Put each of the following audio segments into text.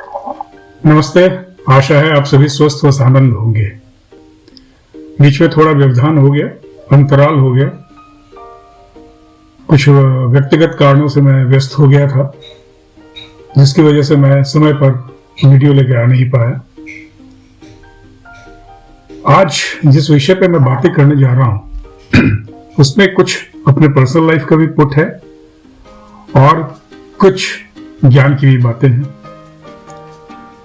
नमस्ते। आशा है आप सभी स्वस्थ व आनंद होंगे। बीच में थोड़ा व्यवधान हो गया, अंतराल हो गया, कुछ व्यक्तिगत कारणों से मैं व्यस्त हो गया था, जिसकी वजह से मैं समय पर वीडियो लेके आ नहीं पाया। आज जिस विषय पे मैं बातें करने जा रहा हूं उसमें कुछ अपने पर्सनल लाइफ का भी पुट है और कुछ ज्ञान की भी बातें हैं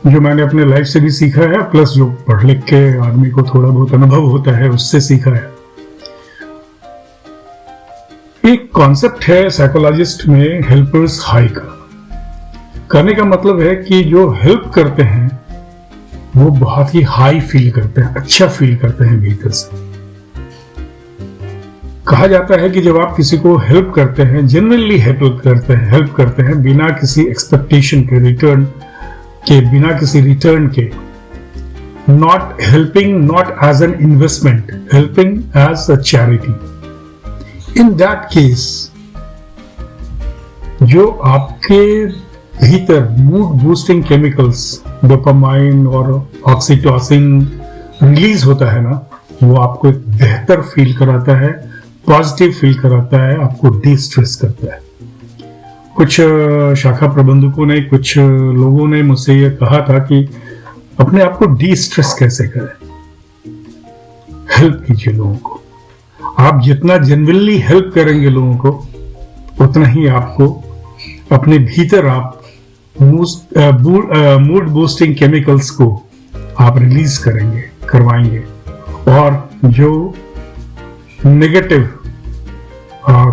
जो मैंने अपने लाइफ से भी सीखा है, प्लस जो पढ़ लिख के आदमी को थोड़ा बहुत अनुभव होता है उससे सीखा है। एक कॉन्सेप्ट है साइकोलॉजिस्ट में हेल्पर्स हाई का। कहने का मतलब है कि जो हेल्प करते हैं वो बहुत ही हाई फील करते हैं, अच्छा फील करते हैं भीतर से। कहा जाता है कि जब आप किसी को हेल्प करते हैं, जेन्युइनली हेल्प करते हैं बिना किसी एक्सपेक्टेशन के, बिना किसी रिटर्न के, not helping not as an investment, helping as a charity, in that case जो आपके भीतर मूड बूस्टिंग केमिकल्स डोपामाइन और ऑक्सीटोसिन रिलीज होता है ना, वो आपको एक बेहतर फील कराता है, पॉजिटिव फील कराता है, आपको डिस्ट्रेस करता है। कुछ शाखा प्रबंधकों ने, कुछ लोगों ने मुझसे ये कहा था कि अपने आप को डिस्ट्रेस कैसे करें। हेल्प कीजिए लोगों को। आप जितना जेन्युइनली हेल्प करेंगे लोगों को, उतना ही आपको अपने भीतर आप मूड बूस्टिंग केमिकल्स को आप रिलीज करवाएंगे और जो नेगेटिव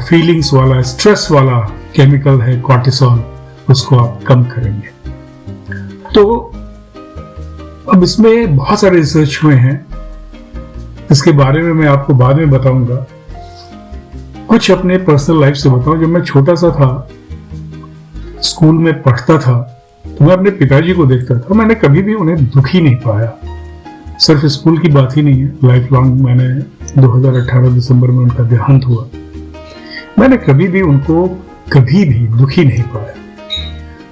फीलिंग्स वाला, स्ट्रेस वाला केमिकल है कॉर्टिसोल, उसको आप कम करेंगे। तो अब इसमें बहुत सारे रिसर्च हुए हैं, इसके बारे में मैं आपको बाद में बताऊंगा। कुछ अपने पर्सनल लाइफ से बताऊं। जब मैं छोटा सा था, स्कूल में पढ़ता था, तो मैं अपने पिताजी को देखता था, मैंने कभी भी उन्हें दुखी नहीं पाया। सिर्फ स्कूल की बात ही नहीं है, लाइफ लॉन्ग मैंने 2018 दिसंबर में उनका देहांत हुआ, मैंने कभी भी उनको कभी भी दुखी नहीं पाया।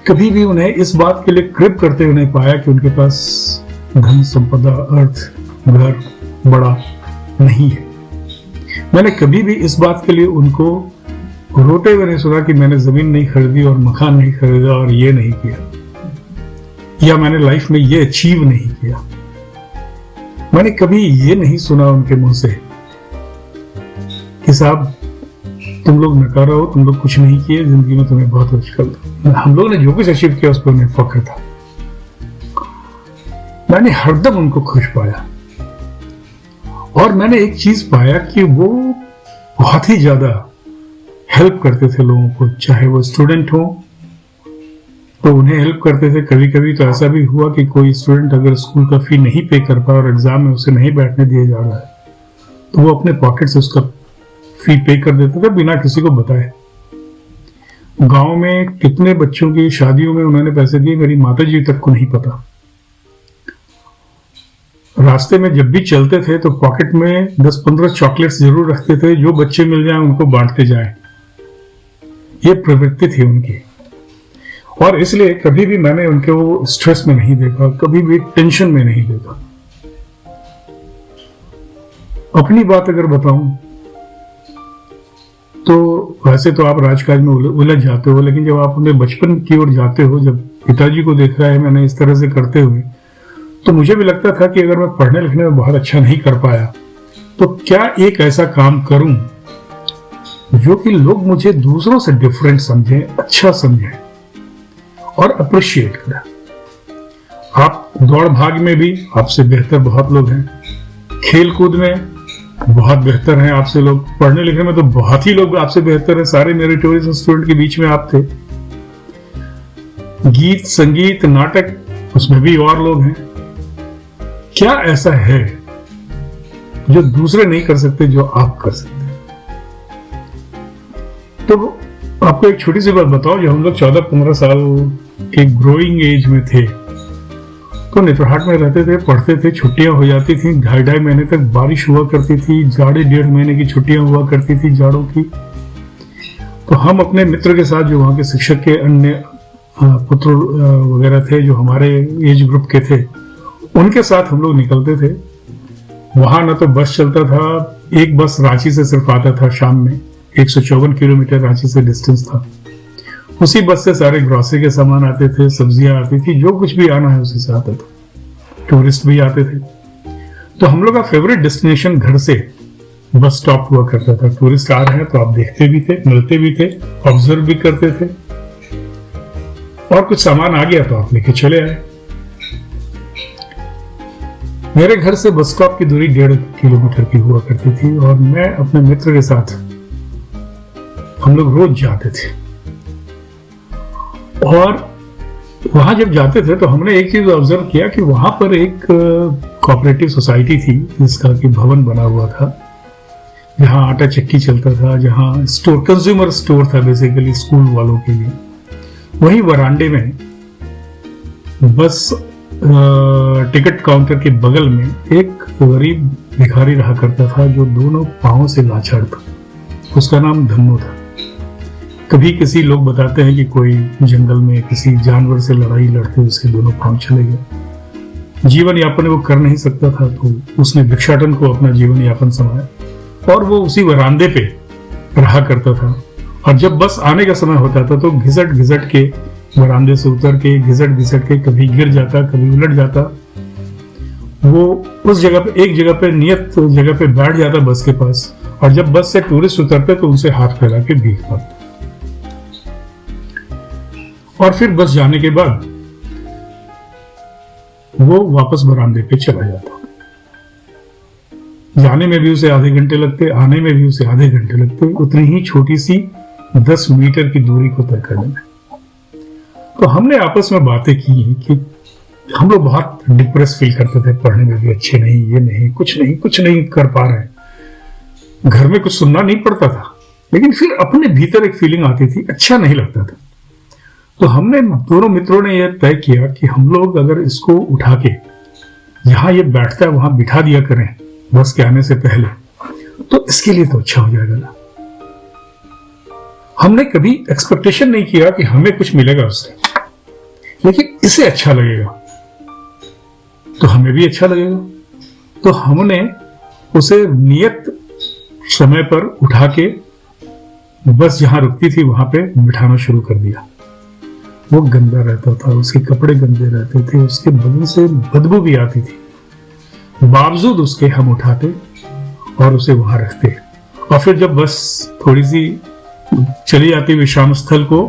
कभी भी उन्हें इस बात के लिए क्रिप करते हुए नहीं पाया कि उनके पास धन संपदा, अर्थ, घर बड़ा नहीं है। मैंने कभी भी इस बात के लिए उनको रोते हुए नहीं सुना कि मैंने जमीन नहीं खरीदी और मकान नहीं खरीदा और ये नहीं किया, या मैंने लाइफ में ये अचीव नहीं किया। मैंने कभी ये नहीं सुना उनके मुंह से कि साहब तुम लोग नकारा हो, तुम लोग कुछ नहीं किए जिंदगी में, तुम्हें बहुत मुश्किल था। हम लोग ने जो कुछ अचीव किया उस पर उन्हें फख्र था। मैंने हरदम उनको खुश पाया और मैंने एक चीज पाया कि वो बहुत ही ज्यादा हेल्प करते थे लोगों को, चाहे वो स्टूडेंट हो तो उन्हें हेल्प करते थे। कभी कभी तो ऐसा भी हुआ कि कोई स्टूडेंट अगर स्कूल का फी नहीं पे कर पाया और एग्जाम में उसे नहीं बैठने दिया जा रहा है, तो वो अपने पॉकेट से उसका फी पे कर देते थे बिना किसी को बताए। गांव में कितने बच्चों की शादियों में उन्होंने पैसे दिए, मेरी माताजी तक को नहीं पता। रास्ते में जब भी चलते थे तो पॉकेट में 10-15 चॉकलेट्स जरूर रखते थे, जो बच्चे मिल जाएं उनको बांटते जाएं। ये प्रवृत्ति थी उनकी, और इसलिए कभी भी मैंने उनके वो स्ट्रेस में नहीं देखा, कभी भी टेंशन में नहीं देखा। अपनी बात अगर बताऊं तो वैसे तो आप राजकाज में उलझ जाते हो, लेकिन जब आप अपने बचपन की ओर जाते हो, जब पिताजी को देखा है मैंने इस तरह से करते हुए, तो मुझे भी लगता था कि अगर मैं पढ़ने लिखने में बहुत अच्छा नहीं कर पाया तो क्या एक ऐसा काम करूं जो कि लोग मुझे दूसरों से डिफरेंट समझें, अच्छा समझें और अप्रिशिएट करें। आप दौड़ भाग में भी आपसे बेहतर बहुत लोग हैं, खेल कूद में बहुत बेहतर हैं आपसे लोग, पढ़ने लिखने में तो बहुत ही लोग आपसे बेहतर हैं। सारे मेरिटोरियस स्टूडेंट के बीच में आप थे। गीत, संगीत, नाटक, उसमें भी और लोग हैं। क्या ऐसा है जो दूसरे नहीं कर सकते जो आप कर सकते हैं? तो आपको एक छोटी सी बात बताओ। जब हम लोग 14-15 साल के ग्रोइंग एज में थे तो नेतरहाट में रहते थे, पढ़ते थे, छुट्टियां हो जाती थी 2.5 महीने तक, बारिश हुआ करती थी, जाड़े 1.5 महीने की छुट्टियां हुआ करती थी जाड़ों की। तो हम अपने मित्र के साथ, जो वहां के शिक्षक के अन्य पुत्र वगैरह थे जो हमारे एज ग्रुप के थे, उनके साथ हम लोग निकलते थे। वहां ना तो बस चलता था, एक बस रांची से सिर्फ आता था शाम में, 154 किलोमीटर रांची से डिस्टेंस था। उसी बस से सारे ग्रोसरी के सामान आते थे, सब्जियां आती थी, जो कुछ भी आना है उसी से आता था। टूरिस्ट भी आते थे। तो हम लोग का फेवरेट डेस्टिनेशन घर से बस स्टॉप हुआ करता था। टूरिस्ट आ रहे हैं तो आप देखते भी थे, मिलते भी थे, ऑब्जर्व भी करते थे, और कुछ सामान आ गया तो आप लेके चले आए। मेरे घर से बस स्टॉप की दूरी 1.5 किलोमीटर की हुआ करती थी, और मैं अपने मित्र के साथ हम लोग रोज जाते थे। और वहां जब जाते थे तो हमने एक चीज ऑब्जर्व किया कि वहां पर एक कोऑपरेटिव सोसाइटी थी जिसका कि भवन बना हुआ था, जहां आटा चक्की चलता था, जहां स्टोर, कंज्यूमर स्टोर था बेसिकली स्कूल वालों के लिए। वहीं वरांडे में बस टिकट काउंटर के बगल में एक गरीब भिखारी रहा करता था जो दोनों पांवों से लाचार था। उसका नाम धन्नो था। कभी किसी लोग बताते हैं कि कोई जंगल में किसी जानवर से लड़ाई लड़ते उसके दोनों पांव चले गए। जीवन यापन वो कर नहीं सकता था तो उसने भिक्षाटन को अपना जीवन यापन समाया, और वो उसी वरांदे पे रहा करता था। और जब बस आने का समय होता था तो घिसट घिसट के वरांदे से उतर के घिसट घिसट के कभी गिर जाता, कभी उलट जाता। वो उस जगह पे, एक जगह पे, नियत जगह पे बैठ जाता बस के पास, और जब बस से टूरिस्ट उतरते तो उनसे हाथ फैला के भीख मांगता। और फिर बस जाने के बाद वो वापस बरामदे पे चला जाता। जाने में भी उसे आधे घंटे लगते, आने में भी उसे आधे घंटे लगते, उतनी ही छोटी सी 10 मीटर की दूरी को तय करने में। तो हमने आपस में बातें की कि हम लोग बहुत डिप्रेस फील करते थे, पढ़ने में भी अच्छे नहीं, ये नहीं, कुछ नहीं कर पा रहे। घर में कुछ सुनना नहीं पड़ता था, लेकिन फिर अपने भीतर एक फीलिंग आती थी, अच्छा नहीं लगता था। तो हमने दोनों मित्रों ने यह तय किया कि हम लोग अगर इसको उठा के जहां ये बैठता है वहां बिठा दिया करें बस के आने से पहले, तो इसके लिए तो अच्छा हो जाएगा ना। हमने कभी एक्सपेक्टेशन नहीं किया कि हमें कुछ मिलेगा उससे, लेकिन इसे अच्छा लगेगा तो हमें भी अच्छा लगेगा। तो हमने उसे नियत समय पर उठा के बस जहां रुकती थी वहां पे बिठाना शुरू कर दिया। वो गंदा रहता था, उसके कपड़े गंदे रहते थे, उसके बदन से बदबू भी आती थी। बावजूद उसके हम उठाते और उसे वहां रखते, और फिर जब बस थोड़ी सी चली जाती विश्राम स्थल को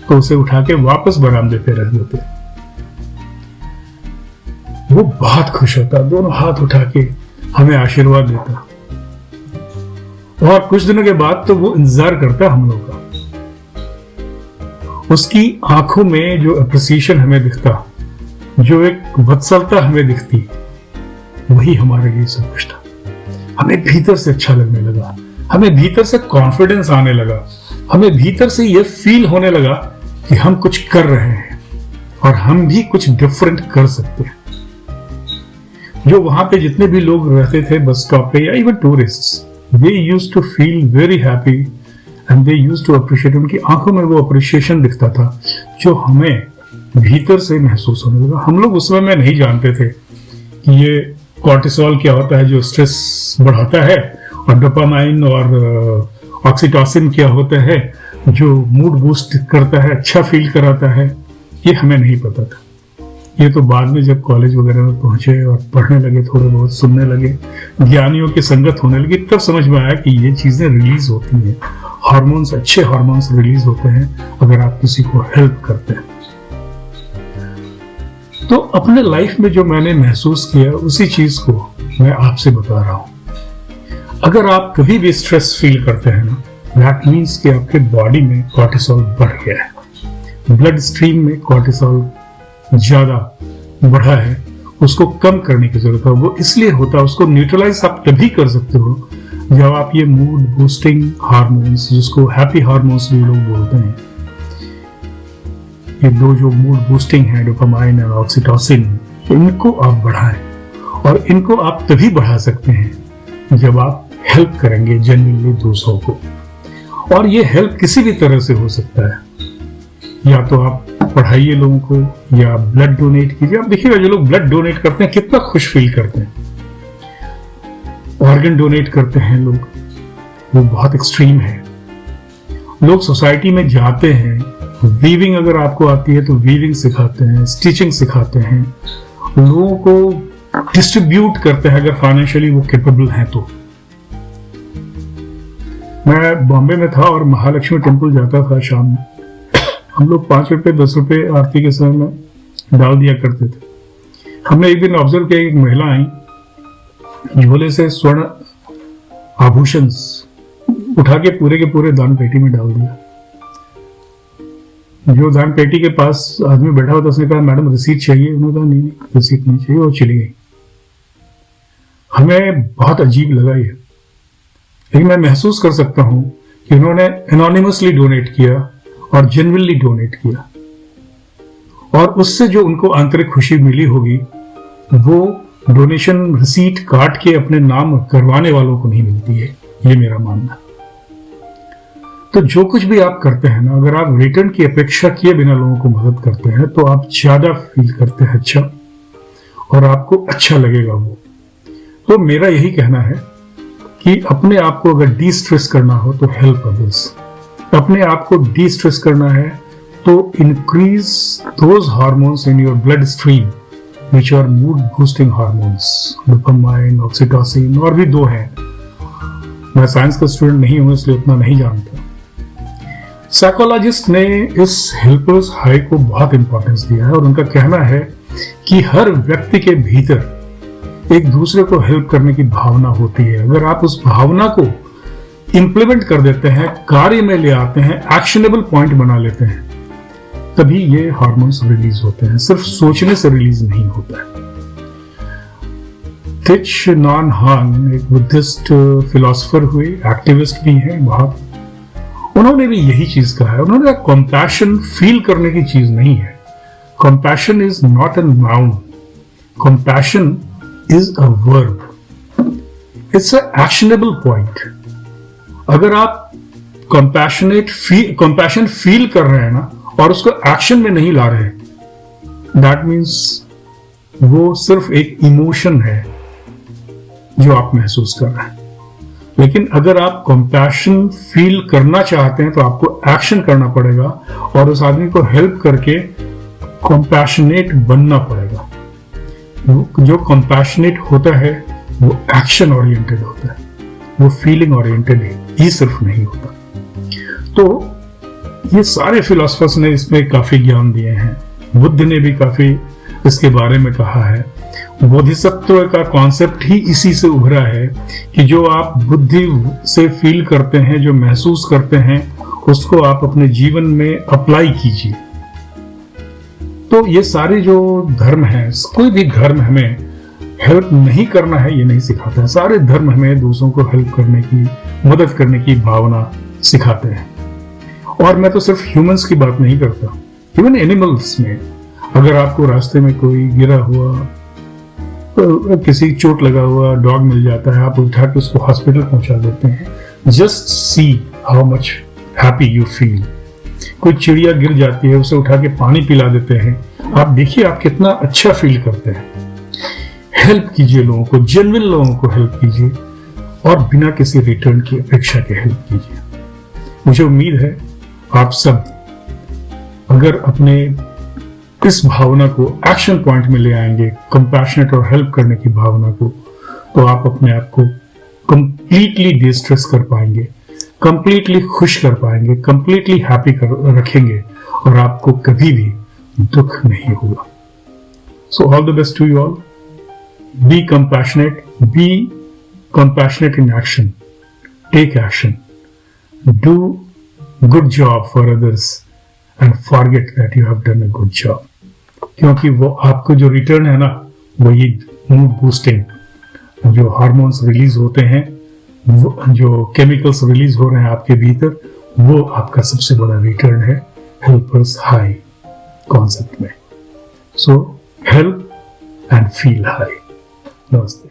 तो उसे उठा के वापस बरामदे पे रख देते। वो बहुत खुश होता, दोनों हाथ उठा के हमें आशीर्वाद देता, और कुछ दिनों के बाद तो वो इंतजार करता हम लोग का। उसकी आंखों में जो अप्रिसिएशन हमें दिखता, जो एक वत्सलता हमें दिखती, वही हमारे लिए सब कुछ था। हमें भीतर से अच्छा लगने लगा, हमें भीतर से कॉन्फिडेंस आने लगा, हमें भीतर से यह फील होने लगा कि हम कुछ कर रहे हैं और हम भी कुछ डिफरेंट कर सकते हैं। जो वहां पे जितने भी लोग रहते थे बस स्टॉप पे या even tourists, they used to feel very happy and they used to appreciate. उनकी आंखों में वो अप्रिशिएशन दिखता था जो हमें भीतर से महसूस होने लगा। हम लोग उस समय में नहीं जानते थे कि ये कॉर्टिसोल क्या होता है जो स्ट्रेस बढ़ाता है, और डोपामाइन और ऑक्सीटोसिन क्या होता है जो मूड बूस्ट करता है, अच्छा फील कराता है। ये हमें नहीं पता था। ये तो बाद में जब कॉलेज वगैरह में पहुंचे और पढ़ने लगे, थोड़े बहुत सुनने लगे, ज्ञानियों की संगत होने लगी, तब समझ में आया कि ये चीजें रिलीज होती हैं। हार्मोन्स, अच्छे हार्मोन्स रिलीज होते हैं अगर आप किसी को हेल्प करते हैं। तो अपने लाइफ में जो मैंने महसूस किया उसी चीज को मैं आपसे बता रहा हूं। अगर आप कभी भी स्ट्रेस फील करते हैं ना, दैट मीन्स कि आपके बॉडी में कॉर्टिसोल बढ़ गया है, ब्लड स्ट्रीम में कॉर्टिसोल ज्यादा बढ़ा है, उसको कम करने की जरूरत है। वो इसलिए होता है, उसको न्यूट्रलाइज आप तभी कर सकते हो जब आप ये मूड बूस्टिंग हार्मोन्स, जिसको हैप्पी हार्मोन्स भी लोग बोलते हैं, ये दो जो मूड बूस्टिंग है, डोपामाइन और ऑक्सीटोसिन, इनको आप बढ़ाएं। और इनको आप तभी बढ़ा सकते हैं जब आप हेल्प करेंगे जेन्युइनली दूसरों को। और ये हेल्प किसी भी तरह से हो सकता है, या तो आप पढ़ाइए लोगों को या ब्लड डोनेट कीजिए। आप देखिएगा जो लोग ब्लड डोनेट करते हैं कितना खुश फील करते हैं। ऑर्गन डोनेट करते हैं लोग, वो बहुत एक्सट्रीम है। लोग सोसाइटी में जाते हैं, वीविंग अगर आपको आती है तो वीविंग सिखाते हैं, स्टिचिंग सिखाते हैं, लोगों को डिस्ट्रीब्यूट करते हैं अगर फाइनेंशियली वो कैपेबल हैं तो। मैं बॉम्बे में था और महालक्ष्मी टेम्पल जाता था शाम में। हम लोग 5 रुपए 10 रुपए आरती के समय में डाल दिया करते थे। हमने एक दिन ऑब्जर्व किया, एक महिला आई, झोले से स्वर्ण आभूषण उठा के पूरे दान पेटी में डाल दिया। जो दान पेटी के पास आदमी बैठा हुआ था उसने कहा मैडम रिसीट चाहिए। उन्होंने कहा नहीं रिसीट नहीं चाहिए, और चली गई। हमें बहुत अजीब लगा ये, लेकिन मैं महसूस कर सकता हूं कि उन्होंने एनोनिमसली डोनेट किया और जेन्युइनली डोनेट किया, और उससे जो उनको आंतरिक खुशी मिली होगी वो डोनेशन रिसीट काट के अपने नाम करवाने वालों को नहीं मिलती है, ये मेरा मानना। तो जो कुछ भी आप करते हैं ना, अगर आप रिटर्न की अपेक्षा किए बिना लोगों को मदद करते हैं तो आप ज्यादा फील करते हैं अच्छा, और आपको अच्छा लगेगा वो। तो मेरा यही कहना है कि अपने आप को अगर डी स्ट्रेस करना हो तो हेल्प अदर्स। अपने आप को डी स्ट्रेस करना है तो increase those hormones in your blood stream which are mood boosting hormones, dopamine, oxytocin, और भी 2 हैं। मैं साइंस का स्टूडेंट नहीं हूं इसलिए उतना नहीं जानता। साइकोलॉजिस्ट ने इस हेल्पर्स हाई को बहुत इंपॉर्टेंस दिया है, और उनका कहना है कि हर व्यक्ति के भीतर एक दूसरे को हेल्प करने की भावना होती है। अगर आप उस भावना को इंप्लीमेंट कर देते हैं, कार्य में ले आते हैं, एक्शनेबल पॉइंट बना लेते हैं, तभी ये हार्मोन्स रिलीज होते हैं। सिर्फ सोचने से रिलीज नहीं होता है। थिच नॉन हान एक बुद्धिस्ट फिलोसोफर हुए, एक्टिविस्ट भी हैं बहुत। उन्होंने भी यही चीज कहा है। उन्होंने कहा कंपैशन फील करने की चीज नहीं है। Compassion is not an noun, compassion is a verb. It's an actionable point. अगर आप compassion feel कर रहे हैं ना और उसको एक्शन में नहीं ला रहे, that means वो सिर्फ एक इमोशन है जो आप महसूस कर रहे हैं। लेकिन अगर आप कंपैशन फील करना चाहते हैं तो आपको एक्शन करना पड़ेगा और उस आदमी को हेल्प करके कंपैशनेट बनना पड़ेगा। जो कंपैशनेट होता है वो एक्शन ओरिएंटेड होता है, वो फीलिंग ओरिएंटेड ही सिर्फ नहीं होता। तो ये सारे फिलोसफर्स ने इसमें काफी ज्ञान दिए हैं। बुद्ध ने भी काफी इसके बारे में कहा है। बोधिसत्व का कॉन्सेप्ट ही इसी से उभरा है कि जो आप बुद्धि से फील करते हैं, जो महसूस करते हैं, उसको आप अपने जीवन में अप्लाई कीजिए। तो ये सारे जो धर्म हैं, कोई भी धर्म हमें हेल्प नहीं करना है ये नहीं सिखाता है। सारे धर्म हमें दूसरों को हेल्प करने की, मदद करने की भावना सिखाते हैं। और मैं तो सिर्फ ह्यूमंस की बात नहीं करता, इवन एनिमल्स में अगर आपको रास्ते में कोई गिरा हुआ, किसी चोट लगा हुआ डॉग मिल जाता है, आप उठा के उसको हॉस्पिटल पहुंचा देते हैं। Just see how much happy you feel. कोई चिड़िया गिर जाती है, उसे उठा के पानी पिला देते हैं, आप देखिए आप कितना अच्छा फील करते हैं। हेल्प कीजिए लोगों को, जेन्युइन लोगों को हेल्प कीजिए, और बिना किसी रिटर्न की अपेक्षा के हेल्प कीजिए। मुझे उम्मीद है आप सब अगर अपने इस भावना को एक्शन पॉइंट में ले आएंगे, कंपैशनेट और हेल्प करने की भावना को, तो आप अपने आप को कंप्लीटली डिस्ट्रेस कर पाएंगे, कंप्लीटली खुश कर पाएंगे, कंप्लीटली हैप्पी रखेंगे, और आपको कभी भी दुख नहीं होगा। So all the best to you all. Be compassionate in action, take action, do good job for others and forget that you have done a good job, क्योंकि वो आपको जो रिटर्न है ना, वो ये मूड बूस्टिंग, जो हार्मोन्स रिलीज होते हैं, जो केमिकल्स रिलीज हो रहे हैं आपके भीतर, वो आपका सबसे बड़ा रिटर्न है हेल्पर्स हाई कॉन्सेप्ट में। So help and feel high. नमस्ते।